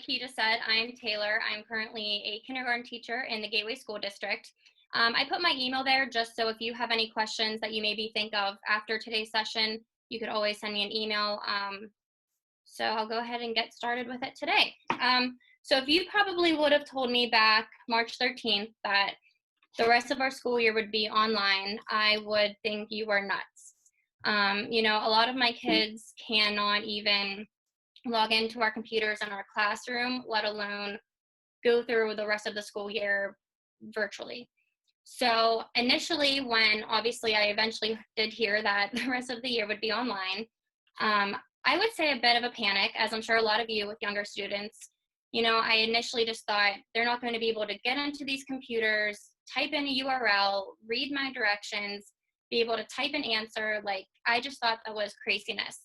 like he just said, I'm Taylor. I'm currently a kindergarten teacher in the Gateway School District. I put my email there just so if you have any questions that you maybe think of after today's session, you could always send me an email. So I'll go ahead and get started with it today. So if you probably would have told me back March 13th that the rest of our school year would be online, I would think you were nuts. A lot of my kids cannot even log into our computers in our classroom, let alone go through the rest of the school year virtually. So initially, when obviously I eventually did hear that the rest of the year would be online, I would say a bit of a panic, as I'm sure a lot of you with younger students. I initially just thought they're not going to be able to get into these computers, type in a URL, read my directions, be able to type an answer. Like, I just thought that was craziness.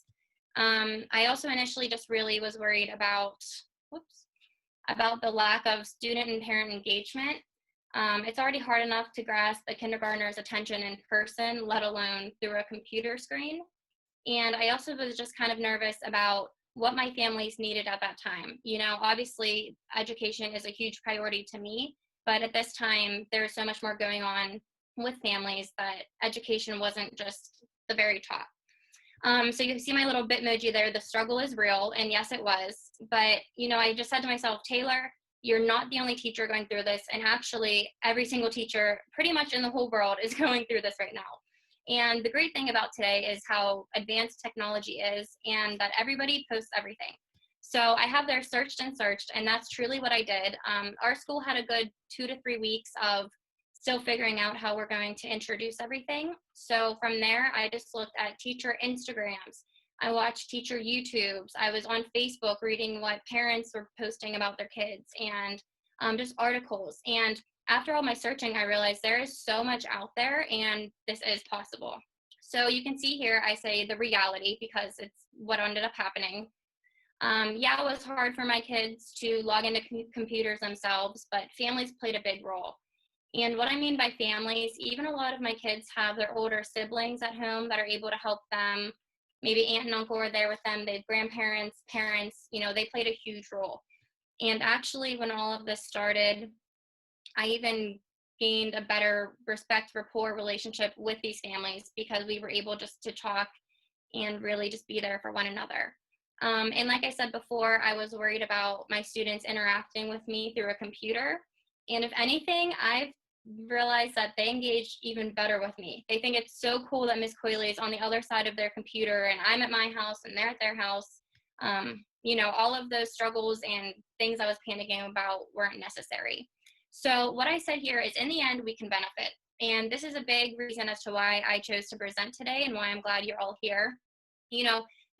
I also initially just really was worried about the lack of student and parent engagement. It's already hard enough to grasp a kindergartner's attention in person, let alone through a computer screen. And I also was just kind of nervous about what my families needed at that time. Obviously, education is a huge priority to me, but at this time, there's so much more going on with families that education wasn't just the very top. So you see my little Bitmoji there, the struggle is real, and yes, it was. But, I just said to myself, Taylor, you're not the only teacher going through this, and actually every single teacher pretty much in the whole world is going through this right now. And the great thing about today is how advanced technology is and that everybody posts everything. So I have there searched, and that's truly what I did. Our school had a good 2 to 3 weeks of still figuring out how we're going to introduce everything. So from there, I just looked at teacher Instagrams. I watched teacher YouTubes. I was on Facebook reading what parents were posting about their kids and just articles. And after all my searching, I realized there is so much out there and this is possible. So you can see here, I say the reality because it's what ended up happening. It was hard for my kids to log into computers themselves, but families played a big role. And what I mean by families, even a lot of my kids have their older siblings at home that are able to help them. Maybe aunt and uncle were there with them. They had grandparents, parents, they played a huge role. And actually, when all of this started, I even gained a better respect, rapport relationship with these families because we were able just to talk and really just be there for one another. And like I said before, I was worried about my students interacting with me through a computer. And if anything, I've realized that they engage even better with me. They think it's so cool that Miss Quealy is on the other side of their computer and I'm at my house and they're at their house. All of those struggles and things I was panicking about weren't necessary. So what I said here is in the end, we can benefit. And this is a big reason as to why I chose to present today and why I'm glad you're all here.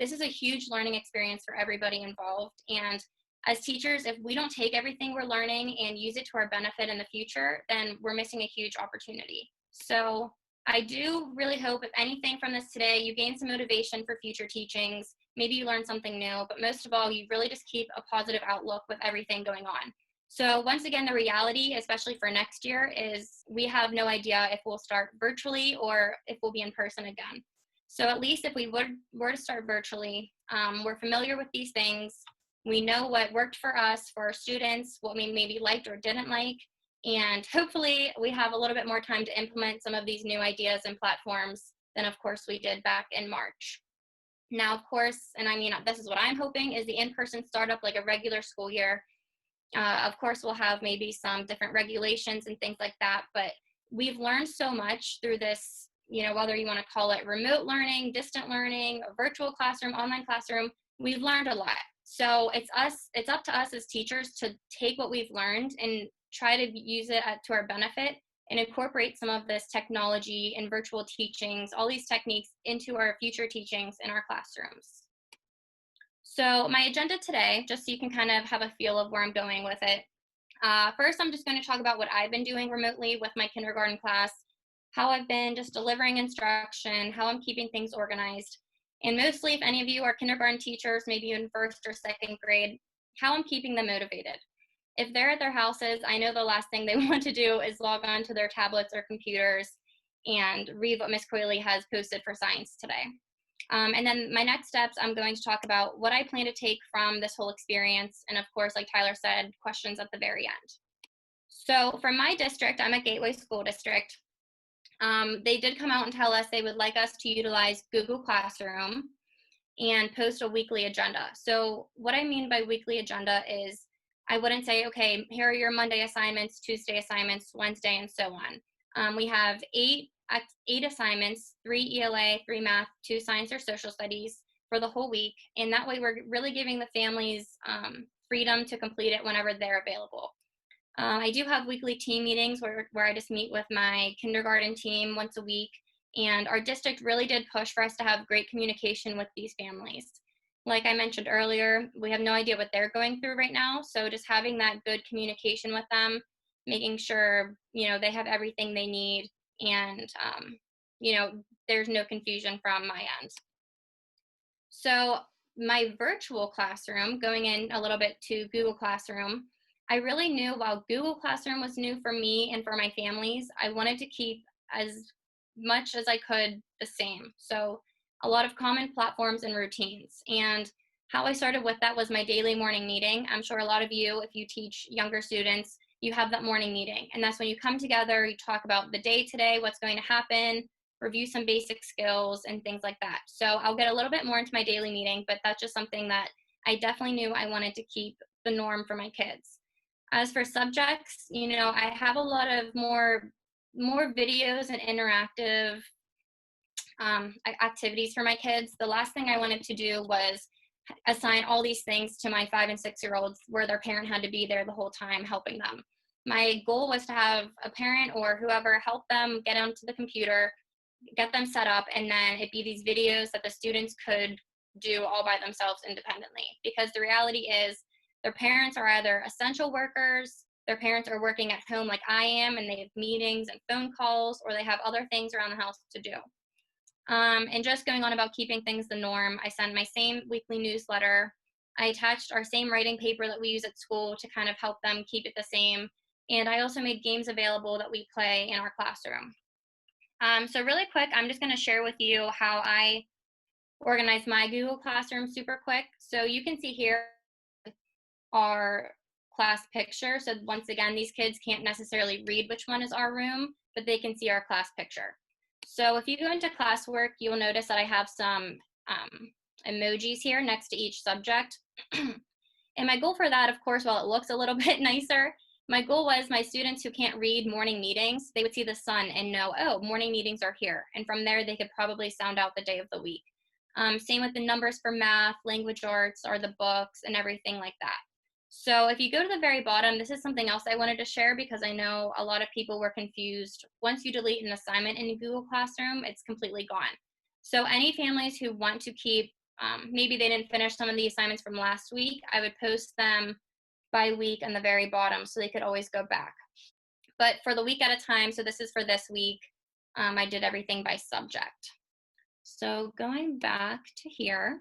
This is a huge learning experience for everybody involved. And as teachers, if we don't take everything we're learning and use it to our benefit in the future, then we're missing a huge opportunity. So I do really hope, if anything from this today, you gain some motivation for future teachings. Maybe you learn something new, but most of all, you really just keep a positive outlook with everything going on. So once again, the reality, especially for next year, is we have no idea if we'll start virtually or if we'll be in person again. So at least if we were to start virtually, we're familiar with these things. We know what worked for us, for our students, what we maybe liked or didn't like, and hopefully we have a little bit more time to implement some of these new ideas and platforms than, of course, we did back in March. Now, of course, and this is what I'm hoping, is the in-person startup like a regular school year. Of course, we'll have maybe some different regulations and things like that, but we've learned so much through this, whether you want to call it remote learning, distant learning, a virtual classroom, online classroom, we've learned a lot. So it's up to us as teachers to take what we've learned and try to use it to our benefit and incorporate some of this technology and virtual teachings, all these techniques into our future teachings in our classrooms. So my agenda today, just so you can kind of have a feel of where I'm going with it. First, I'm just going to talk about what I've been doing remotely with my kindergarten class, how I've been just delivering instruction, how I'm keeping things organized. And mostly, if any of you are kindergarten teachers, maybe in first or second grade, how I'm keeping them motivated. If they're at their houses, I know the last thing they want to do is log on to their tablets or computers and read what Miss Quealy has posted for science today. And then my next steps, I'm going to talk about what I plan to take from this whole experience. And of course, like Tyler said, questions at the very end. So for my district, I'm a Gateway School District. They did come out and tell us they would like us to utilize Google Classroom and post a weekly agenda. So what I mean by weekly agenda is I wouldn't say, okay, here are your Monday assignments, Tuesday assignments, Wednesday, and so on. We have eight assignments, 3 ELA, 3 math, 2 science or social studies for the whole week. And that way we're really giving the families freedom to complete it whenever they're available. I do have weekly team meetings where I just meet with my kindergarten team once a week. And our district really did push for us to have great communication with these families. Like I mentioned earlier, we have no idea what they're going through right now. So just having that good communication with them, making sure, they have everything they need, and, there's no confusion from my end. So my virtual classroom, going in a little bit to Google Classroom, I really knew while Google Classroom was new for me and for my families, I wanted to keep as much as I could the same. So a lot of common platforms and routines. And how I started with that was my daily morning meeting. I'm sure a lot of you, if you teach younger students, you have that morning meeting. And that's when you come together, you talk about the day today, what's going to happen, review some basic skills and things like that. So I'll get a little bit more into my daily meeting, but that's just something that I definitely knew I wanted to keep the norm for my kids. As for subjects, I have a lot of more videos and interactive activities for my kids. The last thing I wanted to do was assign all these things to my 5 and 6-year-olds where their parent had to be there the whole time helping them. My goal was to have a parent or whoever help them get onto the computer, get them set up, and then it'd be these videos that the students could do all by themselves independently. Because the reality is their parents are either essential workers, their parents are working at home like I am, and they have meetings and phone calls, or they have other things around the house to do. And just going on about keeping things the norm, I sent my same weekly newsletter. I attached our same writing paper that we use at school to kind of help them keep it the same. And I also made games available that we play in our classroom. So really quick, I'm just going to share with you how I organize my Google Classroom super quick. So you can see here our class picture. So once again, these kids can't necessarily read which one is our room, but they can see our class picture. So if you go into classwork, you'll notice that I have some emojis here next to each subject. And my goal for that, of course, while it looks a little bit nicer, my goal was my students who can't read morning meetings, they would see the sun and know, oh, morning meetings are here. And from there, they could probably sound out the day of the week. Same with the numbers for math, language arts, or the books and everything like that. So if you go to the very bottom, this is something else I wanted to share because I know a lot of people were confused. Once you delete an assignment in Google Classroom, it's completely gone. So any families who want to keep, maybe they didn't finish some of the assignments from last week, I would post them by week on the very bottom so they could always go back. But for the week at a time, so this is for this week, I did everything by subject. So going back to here.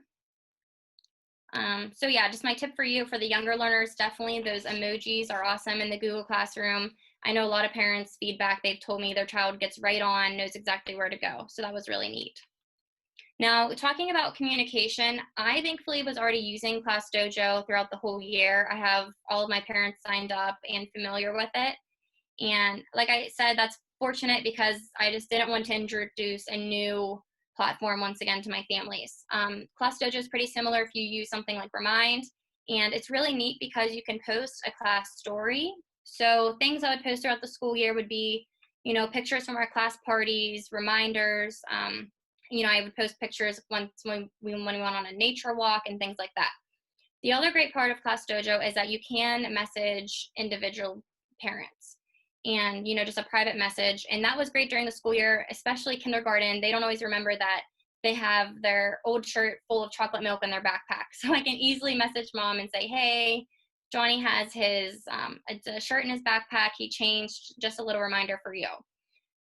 So yeah, just my tip for you for the younger learners, definitely those emojis are awesome in the Google Classroom. I know a lot of parents feedback, they've told me their child gets right on, knows exactly where to go. So that was really neat. Now, talking about communication, I thankfully was already using Class Dojo throughout the whole year. I have all of my parents signed up and familiar with it. And like I said, that's fortunate because I just didn't want to introduce a new platform once again to my families. Class Dojo is pretty similar if you use something like Remind, and it's really neat because you can post a class story. So things I would post throughout the school year would be, pictures from our class parties, reminders. I would post pictures when we went on a nature walk and things like that. The other great part of Class Dojo is that you can message individual parents and, just a private message. And that was great during the school year, especially kindergarten. They don't always remember that they have their old shirt full of chocolate milk in their backpack. So I can easily message mom and say, hey, Johnny has his a shirt in his backpack. He changed, just a little reminder for you.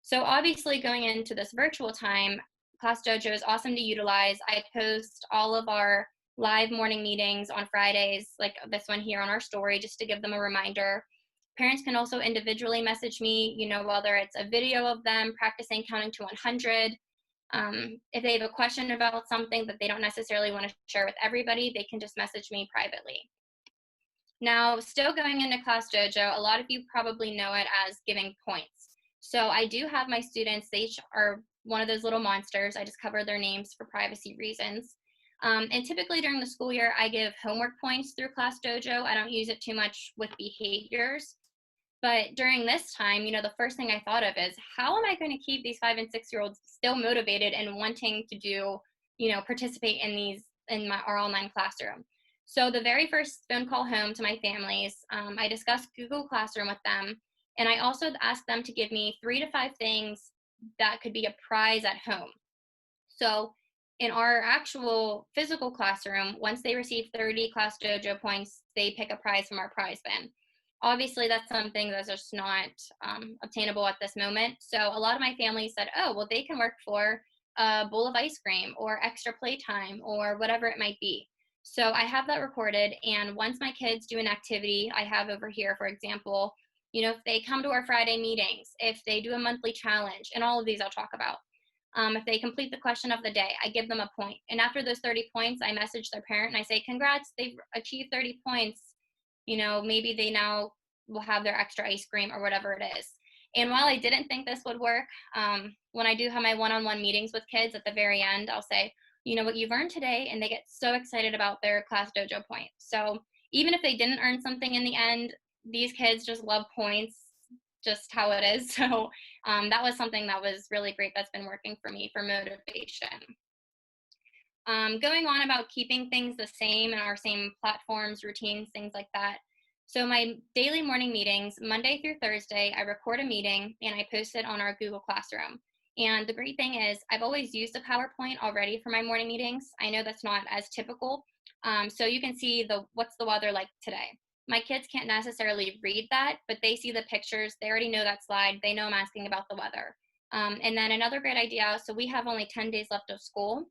So obviously going into this virtual time, Class Dojo is awesome to utilize. I post all of our live morning meetings on Fridays, like this one here on our story, just to give them a reminder. Parents can also individually message me, whether it's a video of them practicing counting to 100, If they have a question about something that they don't necessarily want to share with everybody, they can just message me privately. Now, still going into Class Dojo, a lot of you probably know it as giving points. So I do have my students, they each are one of those little monsters. I just cover their names for privacy reasons. And typically during the school year, I give homework points through Class Dojo. I don't use it too much with behaviors. But during this time, the first thing I thought of is, how am I going to keep these 5 and 6-year-olds still motivated and wanting to do, participate in our online classroom? So the very first phone call home to my families, I discussed Google Classroom with them, and I also asked them to give me 3 to 5 things that could be a prize at home. So in our actual physical classroom, once they receive 30 Class Dojo points, they pick a prize from our prize bin. Obviously, that's something that's just not obtainable at this moment. So a lot of my family said, oh, well, they can work for a bowl of ice cream or extra playtime or whatever it might be. So I have that recorded. And once my kids do an activity I have over here, for example, if they come to our Friday meetings, if they do a monthly challenge, and all of these I'll talk about. If they complete the question of the day, I give them a point. And after those 30 points, I message their parent and I say, congrats, they've achieved 30 points. Maybe they now will have their extra ice cream or whatever it is. And while I didn't think this would work, when I do have my one-on-one meetings with kids at the very end, I'll say, what you've earned today, and they get so excited about their Class Dojo points. So even if they didn't earn something in the end, these kids just love points, just how it is. So that was something that was really great that's been working for me for motivation. Going on about keeping things the same in our same platforms, routines, things like that. So my daily morning meetings, Monday through Thursday, I record a meeting and I post it on our Google Classroom. And the great thing is I've always used a PowerPoint already for my morning meetings. I know that's not as typical. So you can see what's the weather like today. My kids can't necessarily read that, but they see the pictures. They already know that slide. They know I'm asking about the weather. And then another great idea, so we have only 10 days left of school.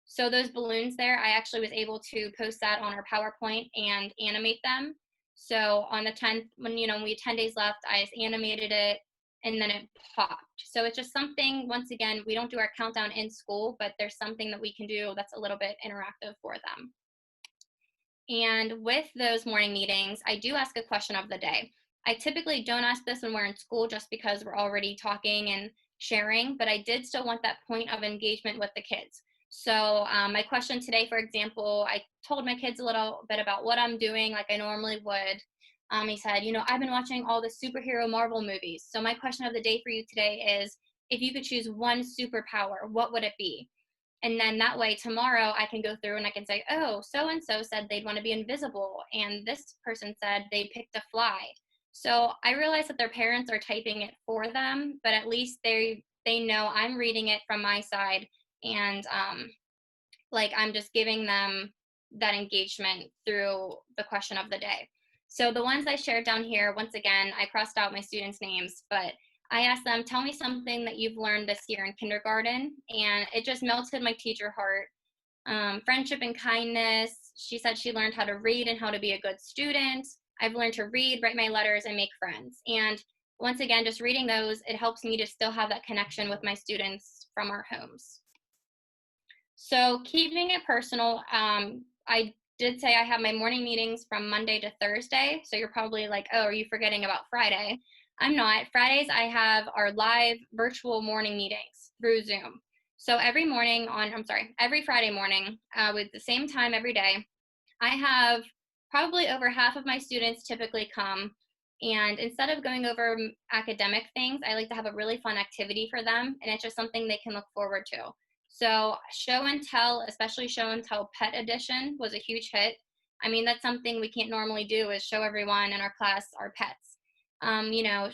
So those balloons there, I actually was able to post that on our PowerPoint and animate them. So on the 10th, when we had 10 days left, I just animated it and then it popped. So it's just something, once again, we don't do our countdown in school, but there's something that we can do that's a little bit interactive for them. And with those morning meetings, I do ask a question of the day. I typically don't ask this when we're in school just because we're already talking and sharing, but I did still want that point of engagement with the kids. So my question today, for example, I told my kids a little bit about what I'm doing like I normally would. He said, I've been watching all the superhero Marvel movies. So my question of the day for you today is, if you could choose one superpower, what would it be? And then that way tomorrow I can go through and I can say, oh, so-and-so said they'd want to be invisible. And this person said they picked to fly. So I realize that their parents are typing it for them, but at least they know I'm reading it from my side. And I'm just giving them that engagement through the question of the day. So the ones I shared down here, once again, I crossed out my students' names, but I asked them, tell me something that you've learned this year in kindergarten, and it just melted my teacher heart. Friendship and kindness. She said she learned how to read and how to be a good student. I've learned to read, write my letters, and make friends. And once again, just reading those, it helps me to still have that connection with my students from our homes. So keeping it personal, I did say I have my morning meetings from Monday to Thursday. So you're probably like, oh, are you forgetting about Friday? I'm not. Fridays, I have our live virtual morning meetings through Zoom. So every Friday morning, with the same time every day, I have probably over half of my students typically come. And instead of going over academic things, I like to have a really fun activity for them. And it's just something they can look forward to. So show and tell, especially show and tell pet edition, was a huge hit. I mean, that's something we can't normally do, is show everyone in our class our pets.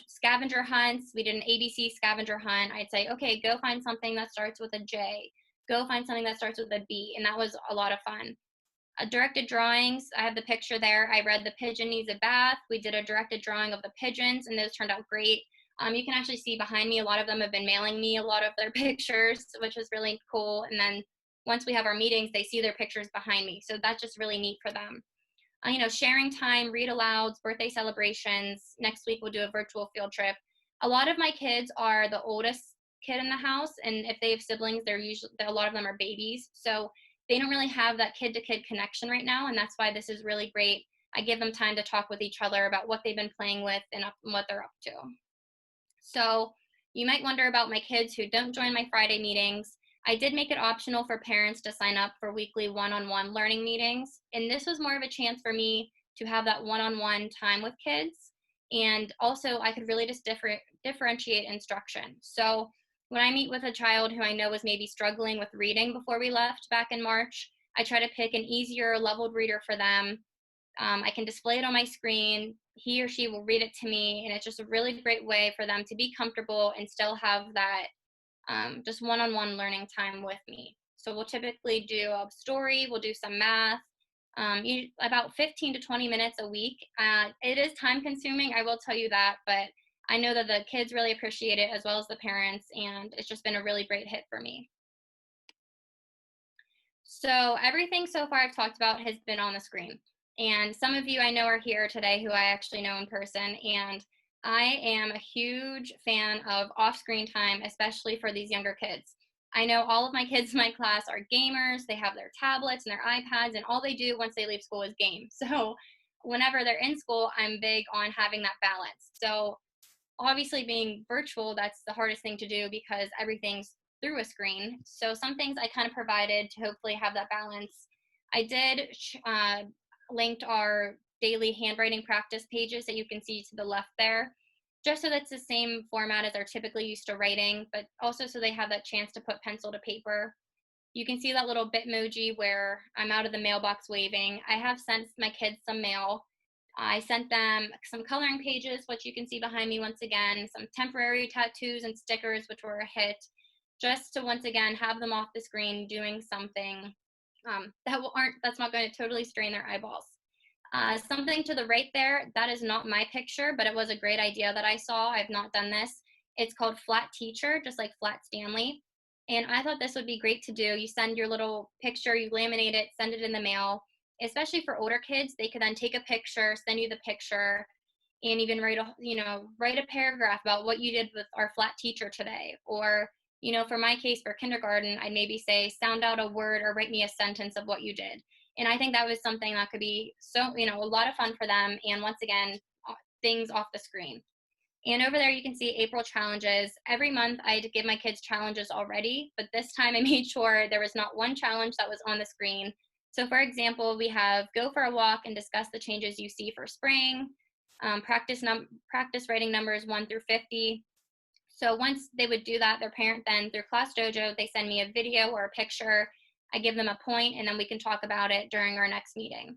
Scavenger hunts, we did an ABC scavenger hunt. I'd say, okay, go find something that starts with a J. Go find something that starts with a B. And that was a lot of fun. Directed drawings, I have the picture there. I read The Pigeon Needs a Bath. We did a directed drawing of the pigeons, and those turned out great. You can actually see behind me, a lot of them have been mailing me a lot of their pictures, which is really cool. And then once we have our meetings, they see their pictures behind me. So that's just really neat for them. Sharing time, read alouds, birthday celebrations. Next week, we'll do a virtual field trip. A lot of my kids are the oldest kid in the house, and if they have siblings, they're usually, a lot of them are babies, so they don't really have that kid-to-kid connection right now, and that's why this is really great. I give them time to talk with each other about what they've been playing with and what they're up to. So you might wonder about my kids who don't join my Friday meetings. I did make it optional for parents to sign up for weekly one-on-one learning meetings, and this was more of a chance for me to have that one-on-one time with kids, and also I could really just differentiate instruction. So when I meet with a child who I know was maybe struggling with reading before we left back in March, I try to pick an easier leveled reader for them. I can display it on my screen. He or she will read it to me, and it's just a really great way for them to be comfortable and still have that just one-on-one learning time with me. So we'll typically do a story, we'll do some math, about 15 to 20 minutes a week. It is time consuming, I will tell you that, but I know that the kids really appreciate it as well as the parents, and it's just been a really great hit for me. So everything so far I've talked about has been on the screen. And some of you I know are here today who I actually know in person, and I am a huge fan of off-screen time, especially for these younger kids. I know all of my kids in my class are gamers. They have their tablets and their iPads, and all they do once they leave school is game. So whenever they're in school, I'm big on having that balance. So obviously being virtual, that's the hardest thing to do because everything's through a screen. So some things I kind of provided to hopefully have that balance. I did linked our daily handwriting practice pages that you can see to the left there, just so that's the same format as they're typically used to writing, but also so they have that chance to put pencil to paper. You can see that little Bitmoji where I'm out of the mailbox waving. I have sent my kids some mail. I sent them some coloring pages, which you can see behind me once again, some temporary tattoos and stickers, which were a hit, just to once again have them off the screen doing something that's not going to totally strain their eyeballs. Something to the right there, that is not my picture, but it was a great idea that I saw. I've not done this. It's called Flat Teacher, just like Flat Stanley. And I thought this would be great to do. You send your little picture, you laminate it, send it in the mail. Especially for older kids, they could then take a picture, send you the picture, and even write a paragraph about what you did with our flat teacher today. Or for my case, for kindergarten, I'd maybe say, sound out a word or write me a sentence of what you did. And I think that was something that could be a lot of fun for them. And once again, things off the screen. And over there, you can see April challenges. Every month, I give my kids challenges already, but this time I made sure there was not one challenge that was on the screen. So for example, we have go for a walk and discuss the changes you see for spring, practice writing numbers 1 through 50. So once they would do that, their parent then, through Class Dojo, they send me a video or a picture. I give them a point, and then we can talk about it during our next meeting.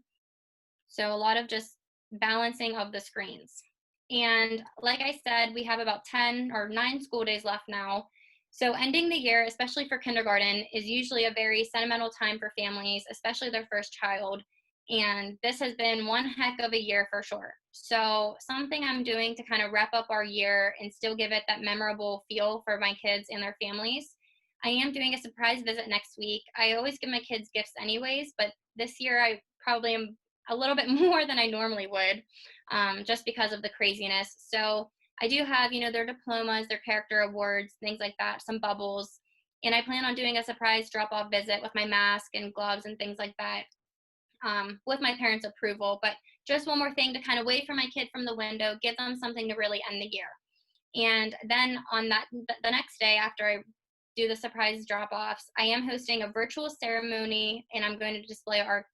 So a lot of just balancing of the screens. And like I said, we have about 10 or 9 school days left now. So ending the year, especially for kindergarten, is usually a very sentimental time for families, especially their first child. And this has been one heck of a year for sure. So something I'm doing to kind of wrap up our year and still give it that memorable feel for my kids and their families, I am doing a surprise visit next week. I always give my kids gifts anyways, but this year I probably am a little bit more than I normally would, just because of the craziness. So I do have, their diplomas, their character awards, things like that, some bubbles. And I plan on doing a surprise drop-off visit with my mask and gloves and things like that, with my parents' approval. But just one more thing to kind of wave for my kid from the window, give them something to really end the year. And then on the next day after I do the surprise drop-offs, I am hosting a virtual ceremony, and I'm going to display our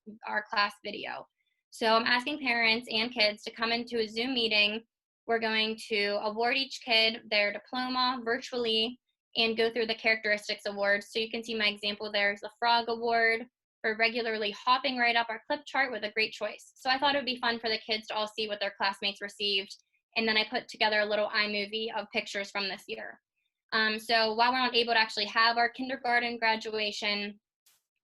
class video. So I'm asking parents and kids to come into a Zoom meeting. We're going to award each kid their diploma virtually and go through the characteristics awards. So you can see my example there is the Frog Award for regularly hopping right up our clip chart with a great choice. So I thought it would be fun for the kids to all see what their classmates received. And then I put together a little iMovie of pictures from this year. So while we're not able to actually have our kindergarten graduation,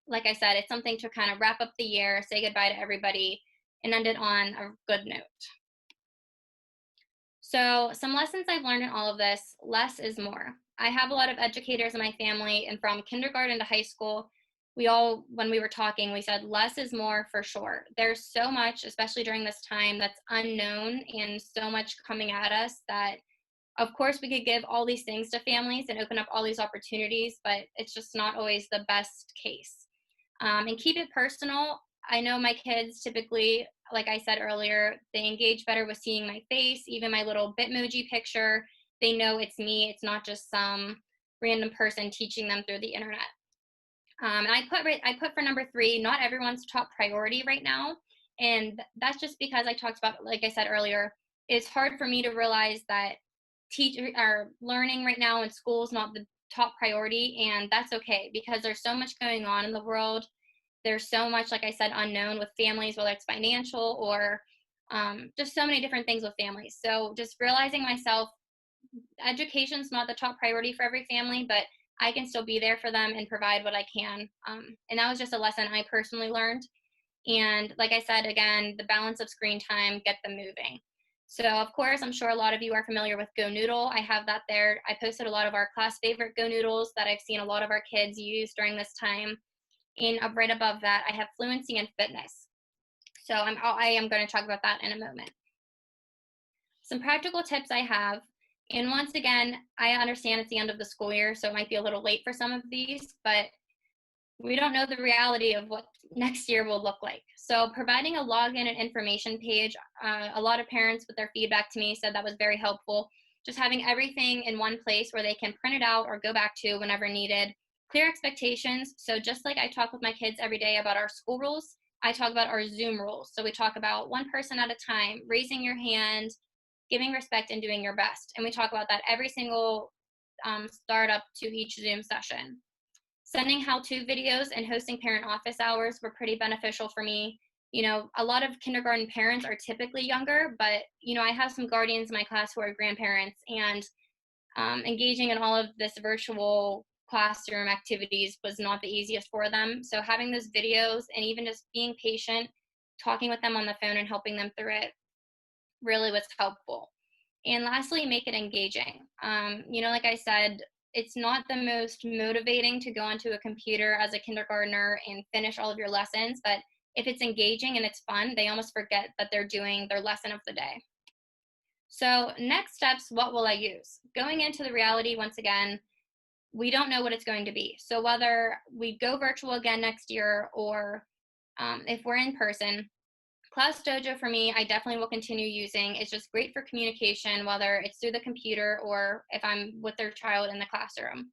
like I said, it's something to kind of wrap up the year, say goodbye to everybody, and end it on a good note. So some lessons I've learned in all of this: less is more. I have a lot of educators in my family, and from kindergarten to high school, when we were talking, we said less is more for sure. There's so much, especially during this time, that's unknown, and so much coming at us that Of course, we could give all these things to families and open up all these opportunities, but it's just not always the best case. And keep it personal. I know my kids typically, like I said earlier, they engage better with seeing my face, even my little Bitmoji picture. They know it's me. It's not just some random person teaching them through the internet. And I put for number 3, not everyone's top priority right now. And that's just because I talked about, like I said earlier, it's hard for me to realize that teacher or learning right now in school is not the top priority, and that's okay because there's so much going on in the world. There's so much, like I said, unknown with families, whether it's financial or just so many different things with families. So just realizing myself, education's not the top priority for every family, but I can still be there for them and provide what I can. And that was just a lesson I personally learned. And like I said, again, the balance of screen time, get them moving. So of course, I'm sure a lot of you are familiar with Go Noodle. I have that there. I posted a lot of our class favorite Go Noodles that I've seen a lot of our kids use during this time. And right above that, I have Fluency and Fitness. So I am going to talk about that in a moment. Some practical tips I have, and once again, I understand it's the end of the school year, so it might be a little late for some of these, but we don't know the reality of what next year will look like. So providing a login and information page, a lot of parents with their feedback to me said that was very helpful. Just having everything in one place where they can print it out or go back to whenever needed. Clear expectations. So just like I talk with my kids every day about our school rules, I talk about our Zoom rules. So we talk about one person at a time, raising your hand, giving respect, and doing your best. And we talk about that every single startup to each Zoom session. Sending how-to videos and hosting parent office hours were pretty beneficial for me. You know, a lot of kindergarten parents are typically younger, but, you know, I have some guardians in my class who are grandparents, and engaging in all of this virtual classroom activities was not the easiest for them. So having those videos and even just being patient, talking with them on the phone and helping them through it really was helpful. And lastly, make it engaging. You know, like I said, it's not the most motivating to go onto a computer as a kindergartner and finish all of your lessons, but if it's engaging and it's fun, they almost forget that they're doing their lesson of the day. So next steps, what will I use? Going into the reality, once again, we don't know what it's going to be. So whether we go virtual again next year or if we're in person, Class Dojo for me, I definitely will continue using. It's just great for communication, whether it's through the computer or if I'm with their child in the classroom.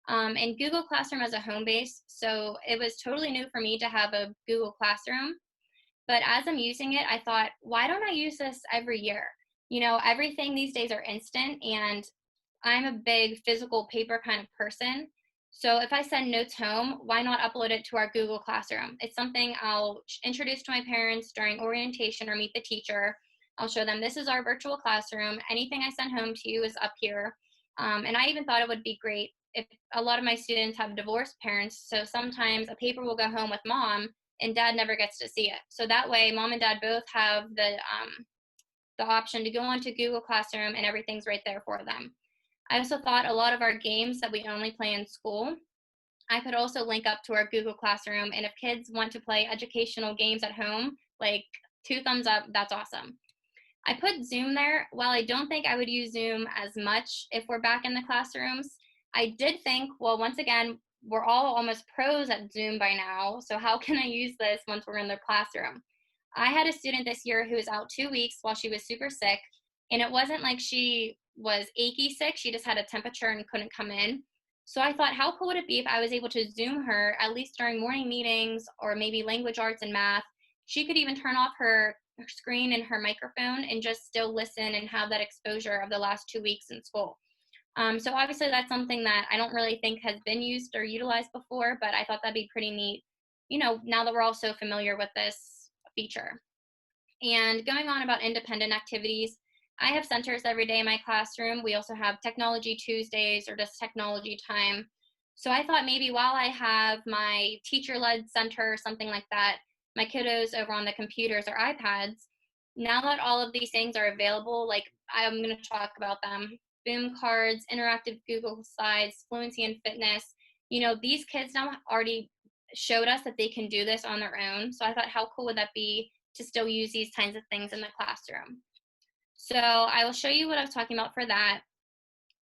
And Google Classroom as a home base. So it was totally new for me to have a Google Classroom. But as I'm using it, I thought, why don't I use this every year? You know, everything these days are instant, and I'm a big physical paper kind of person. So if I send notes home, why not upload it to our Google Classroom? It's something I'll introduce to my parents during orientation or meet the teacher. I'll show them this is our virtual classroom. Anything I send home to you is up here. And I even thought it would be great if a lot of my students have divorced parents. So sometimes a paper will go home with mom and dad never gets to see it. So that way mom and dad both have the option to go onto Google Classroom and everything's right there for them. I also thought a lot of our games that we only play in school, I could also link up to our Google Classroom. And if kids want to play educational games at home, like 2 thumbs up, that's awesome. I put Zoom there. While I don't think I would use Zoom as much if we're back in the classrooms, I did think, well, once again, we're all almost pros at Zoom by now. So how can I use this once we're in the classroom? I had a student this year who was out 2 weeks while she was super sick. And it wasn't like she was achy sick. She just had a temperature and couldn't come in. So I thought, how cool would it be if I was able to Zoom her, at least during morning meetings or maybe language arts and math? She could even turn off her screen and her microphone and just still listen and have that exposure of the last 2 weeks in school. So obviously that's something that I don't really think has been used or utilized before, but I thought that'd be pretty neat, you know, now that we're all so familiar with this feature. And going on about independent activities, I have centers every day in my classroom. We also have technology Tuesdays or just technology time. So I thought maybe while I have my teacher-led center or something like that, my kiddos over on the computers or iPads, now that all of these things are available, like I'm going to talk about them, Boomcards, interactive Google Slides, Fluency and Fitness, you know, these kids now already showed us that they can do this on their own. So I thought, how cool would that be to still use these kinds of things in the classroom? So I will show you what I was talking about for that.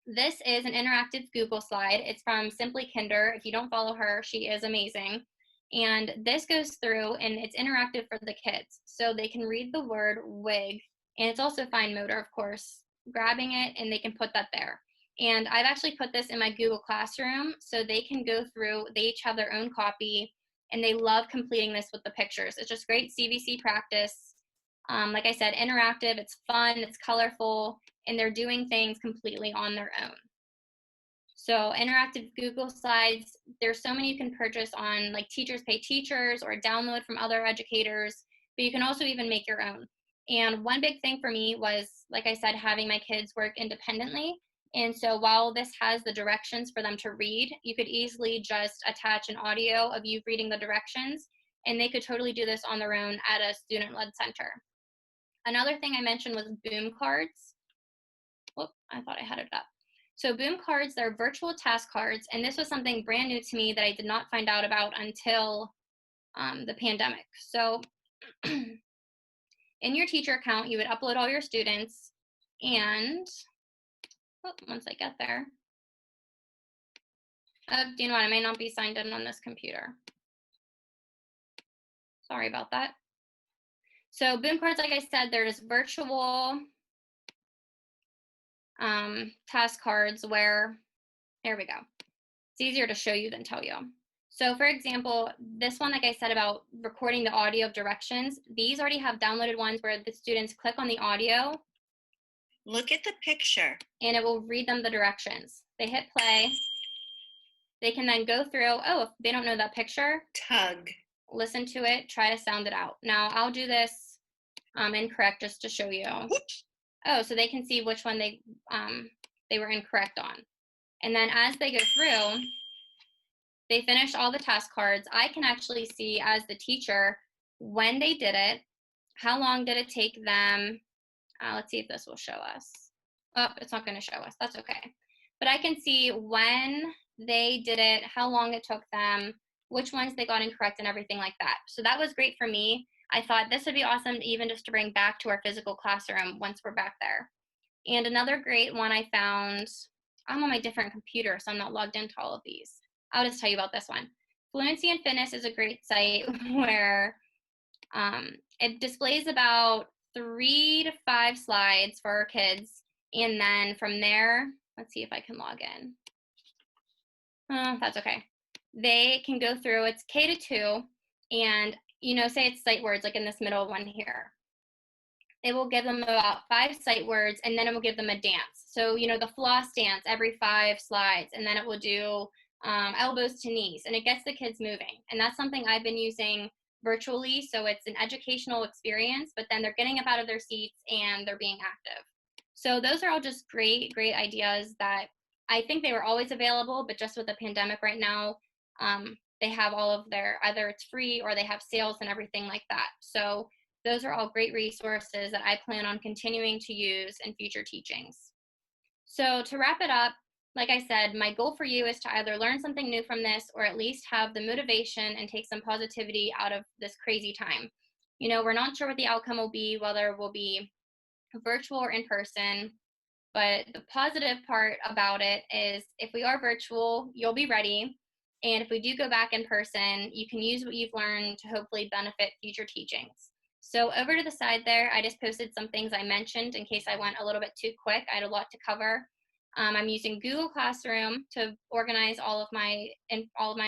This is an interactive Google slide. It's from Simply Kinder. If you don't follow her, she is amazing. And this goes through and it's interactive for the kids. So they can read the word wig, and it's also fine motor, of course, grabbing it, and they can put that there. And I've actually put this in my Google Classroom so they can go through, they each have their own copy, and they love completing this with the pictures. It's just great CVC practice. Like I said, interactive, it's fun, it's colorful, and they're doing things completely on their own. So interactive Google Slides, there's so many you can purchase on like Teachers Pay Teachers or download from other educators, but you can also even make your own. And one big thing for me was, like I said, having my kids work independently. And so while this has the directions for them to read, you could easily just attach an audio of you reading the directions, and they could totally do this on their own at a student-led center. Another thing I mentioned was Boomcards. Oh, I thought I had it up. So Boomcards, they're virtual task cards, and this was something brand new to me that I did not find out about until the pandemic. So in your teacher account, you would upload all your students, and once I get there, do you know what? I may not be signed in on this computer. Sorry about that. So Boomcards, like I said, there's virtual task cards where, here we go. It's easier to show you than tell you. So for example, this one, like I said about recording the audio of directions, these already have downloaded ones where the students click on the audio. Look at the picture. And it will read them the directions. They hit play. They can then go through, oh, if they don't know that picture, tug. Listen to it, try to sound it out. Now I'll do this incorrect just to show you. Whoops. Oh, so they can see which one they were incorrect on. And then as they go through, they finish all the task cards. I can actually see as the teacher when they did it, how long did it take them. Let's see if this will show us. Oh, it's not going to show us. That's okay. But I can see when they did it, how long it took them, which ones they got incorrect, and everything like that. So that was great for me. I thought this would be awesome even just to bring back to our physical classroom once we're back there. And another great one I found, I'm on my different computer, so I'm not logged into all of these. I'll just tell you about this one. Fluency and Fitness is a great site where it displays about 3 to 5 slides for our kids. And then from there, let's see if I can log in. That's okay. They can go through, it's K to 2, and say it's sight words, like in this middle one here. It will give them about 5 sight words, and then it will give them a dance. So, the floss dance every 5 slides, and then it will do elbows to knees, and it gets the kids moving. And that's something I've been using virtually, so it's an educational experience, but then they're getting up out of their seats and they're being active. So those are all just great ideas that I think they were always available, but just with the pandemic right now, they have all of their, either it's free or they have sales and everything like that. So those are all great resources that I plan on continuing to use in future teachings. So to wrap it up, like I said, my goal for you is to either learn something new from this or at least have the motivation and take some positivity out of this crazy time. We're not sure what the outcome will be, whether it will be virtual or in person, but the positive part about it is if we are virtual, you'll be ready. And if we do go back in person, you can use what you've learned to hopefully benefit future teachings. So over to the side there, I just posted some things I mentioned in case I went a little bit too quick. I had a lot to cover. I'm using Google Classroom to organize all of my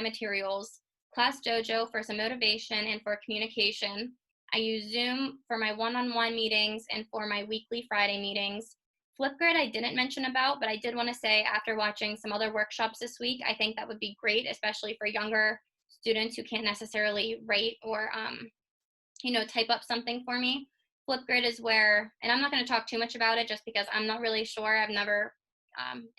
materials, Class Dojo for some motivation and for communication. I use Zoom for my one-on-one meetings and for my weekly Friday meetings. Flipgrid I didn't mention about, but I did want to say after watching some other workshops this week, I think that would be great, especially for younger students who can't necessarily write or type up something for me. Flipgrid is where, and I'm not going to talk too much about it just because I'm not really sure. I've never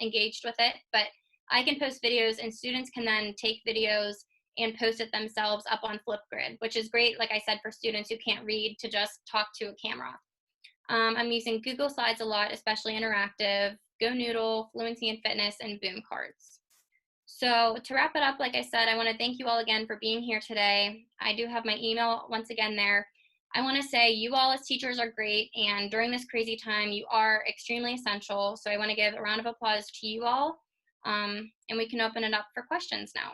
engaged with it, but I can post videos and students can then take videos and post it themselves up on Flipgrid, which is great, like I said, for students who can't read to just talk to a camera. I'm using Google Slides a lot, especially interactive, GoNoodle, Fluency and Fitness, and Boomcards. So to wrap it up, like I said, I want to thank you all again for being here today. I do have my email once again there. I want to say you all as teachers are great, and during this crazy time, you are extremely essential. So I want to give a round of applause to you all, and we can open it up for questions now.